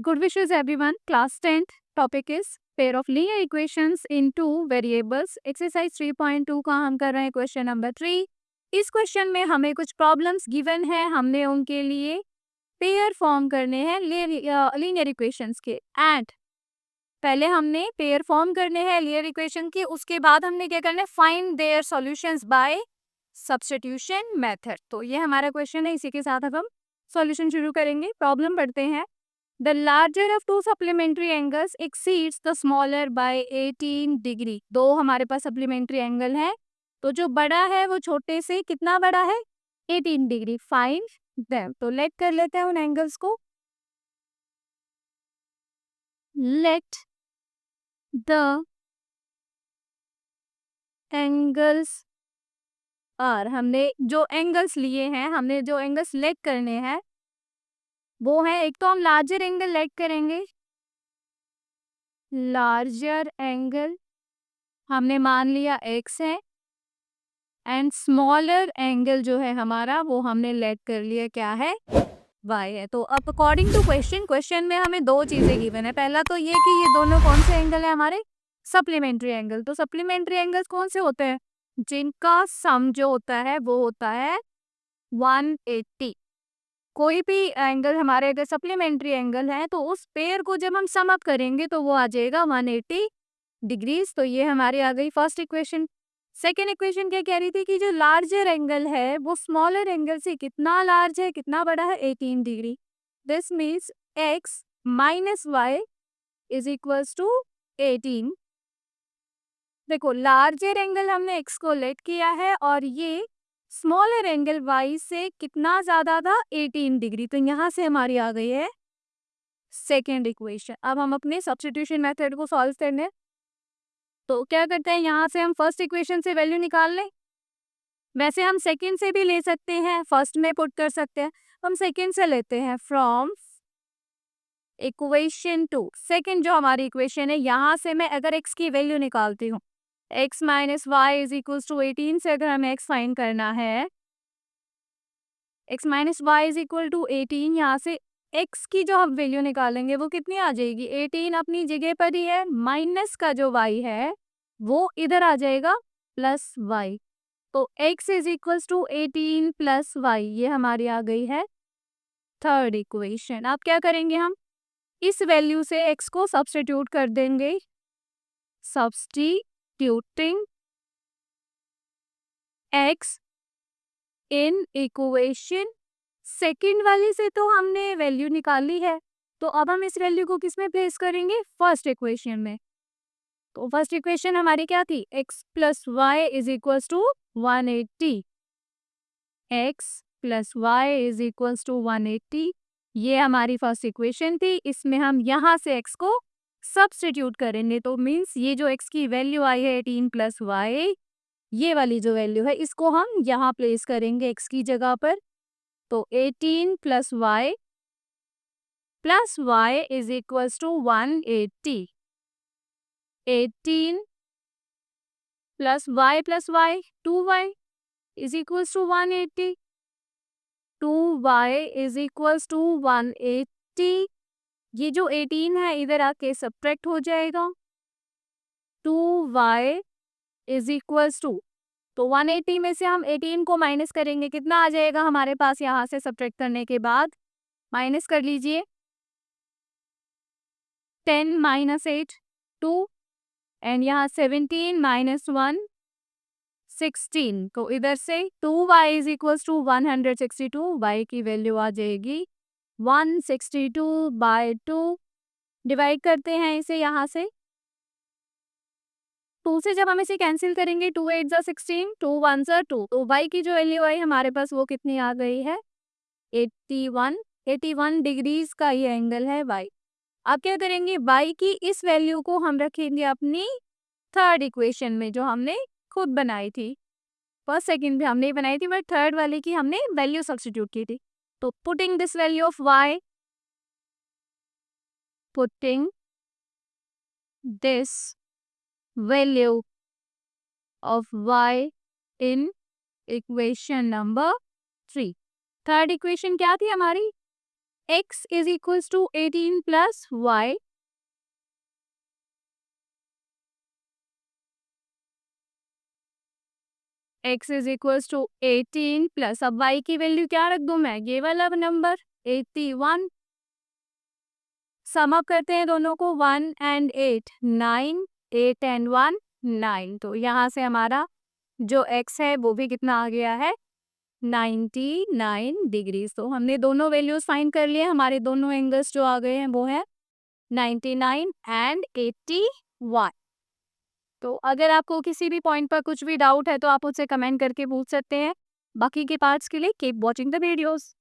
Good wishes everyone. Class 10th topic is pair of linear equations in two variables. Exercise 3.2 का हम कर रहे हैं क्वेश्चन नंबर 3. इस क्वेश्चन में हमें कुछ प्रॉब्लम्स गिवन है, हमने उनके लिए पेयर फॉर्म करने हैं लीनियर इक्वेशंस के. एंड पहले हमने पेयर फॉर्म करने हैं लीनियर इक्वेशन के, उसके बाद हमने क्या करना है, find their solutions by substitution method. तो ये हमारा क्वेश्चन है, इसी के साथ अब हम सॉल्यूशन शुरू करेंगे. प्रॉब्लम पढ़ते हैं. The larger of two supplementary angles exceeds the smaller by 18 degree. दो हमारे पास सप्लीमेंट्री एंगल है, तो जो बड़ा है वो छोटे से कितना बड़ा है, 18 डिग्री. Find them. तो लेट कर लेते हैं उन एंगल्स को. Let the angles are. हमने जो एंगल्स लिए हैं, हमने जो एंगल्स लेट करने हैं वो है, एक तो हम लार्जर एंगल लेट करेंगे. लार्जर एंगल हमने मान लिया x है, एंड स्मॉलर एंगल जो है हमारा वो हमने लेट कर लिया क्या है, y है. तो अब अकॉर्डिंग टू क्वेश्चन में हमें दो चीजें गिवन है. पहला तो ये कि ये दोनों कौन से एंगल है हमारे, सप्लीमेंट्री एंगल. तो सप्लीमेंट्री एंगल्स कौन से होते हैं, जिनका सम जो होता है वो होता है 180. कोई भी एंगल हमारे अगर सप्लीमेंट्री एंगल है तो उस पेयर को जब हम सम अप करेंगे तो वो आ जाएगा 180 डिग्रीज. तो ये हमारी आ गई फर्स्ट इक्वेशन. सेकेंड इक्वेशन क्या कह रही थी कि जो लार्जर एंगल है वो स्मॉलर एंगल से कितना लार्ज है, कितना बड़ा है, 18 degree. This means x minus y is equals to 18. देखो लार्जर एंगल हमने x को लेट किया है और ये स्मॉलर एंगल y से कितना ज्यादा था, 18 डिग्री. तो यहाँ से हमारी आ गई है सेकेंड इक्वेशन. अब हम अपने सब्स्टिट्यूशन मेथड को सॉल्व करने हैं. तो क्या करते हैं, यहाँ से हम फर्स्ट इक्वेशन से वैल्यू निकाल लें. वैसे हम सेकंड से भी ले सकते हैं, फर्स्ट में पुट कर सकते हैं. हम सेकंड से लेते हैं. फ्रॉम इक्वेशन 2, सेकंड जो हमारी इक्वेशन है, यहाँ से मैं अगर x की वैल्यू निकालती हूँ, x minus y is equal to 18 से अगर हमें x फाइंड करना है, x minus y is equal to 18, यहाँ से x की जो हम वैल्यू निकालेंगे वो कितनी आ जाएगी, 18 अपनी जगह पर ही है, माइनस का जो y है वो इधर आ जाएगा प्लस y. तो x is equal to 18 plus y, ये हमारी आ गई है थर्ड इक्वेशन. अब क्या करेंगे, हम इस वैल्यू से x को सब्स्टिट्यूट कर देंगे. Substituting x in equation second वाली से तो हमने वैल्यू निकाली है, तो अब हम इस वैल्यू को किस में प्लेस करेंगे, फर्स्ट इक्वेशन में. तो फर्स्ट इक्वेशन हमारी क्या थी, x plus y is equal to 180. x plus y is equal to 180, ये हमारी फर्स्ट इक्वेशन थी. इसमें हम यहाँ से x को सब्स्टिट्यूट करेंगे, तो मीन्स ये जो x की वैल्यू आई है 18 प्लस वाई, ये वाली जो वैल्यू है इसको हम यहाँ प्लेस करेंगे x की जगह पर. तो 18 plus y is equal to 180. 18 plus y 2y is equal to 180. 2y is equal to 180. ये जो 18 है इधर आके सब्ट्रैक्ट हो जाएगा. 2y इज इक्वल टू, तो 180 में से हम 18 को माइनस करेंगे, कितना आ जाएगा हमारे पास, यहाँ से सब्ट्रैक्ट करने के बाद माइनस कर लीजिए. 10 माइनस 8 2, एंड यहाँ 17 माइनस 1 16. तो इधर से 2y is equal to 162, y की वैल्यू आ जाएगी 162 बाय 2. डिवाइड करते हैं इसे यहाँ से, 2 से जब हम इसे कैंसिल करेंगे, 2 8 जा 16, 2 1 जा 2. तो y की जो वैल्यू आई हमारे पास वो कितनी आ गई है, 81 डिग्रीज का ये एंगल है y. अब क्या करेंगे, y की इस वैल्यू को हम रखेंगे अपनी थर्ड इक्वेशन में जो हमने खुद बनाई थी. फर्स्ट सेकंड भी हमने ही बनाई थी, बट थर्ड वाले की हमने वैल्यू सब्स्टिट्यूट की थी. तो putting this value of y, putting this value of y in equation number 3. Third equation क्या थी हमारी, x is equals to 18 plus y. x is equals to 18 plus अब y की वैल्यू क्या रख दूं मैं, ये वाला नंबर 81. सम अप करते हैं दोनों को, 1 एंड 8 9, 8 एंड 1 9. तो यहाँ से हमारा जो x है वो भी कितना आ गया है, 99 डिग्रीज. तो हमने दोनों वैल्यूज फाइंड कर लिए. हमारे दोनों एंगल्स जो आ गए हैं वो है 99 एंड 81. तो अगर आपको किसी भी पॉइंट पर कुछ भी डाउट है तो आप मुझसे कमेंट करके पूछ सकते हैं. बाकी के पार्ट्स के लिए कीप वॉचिंग द वीडियोस.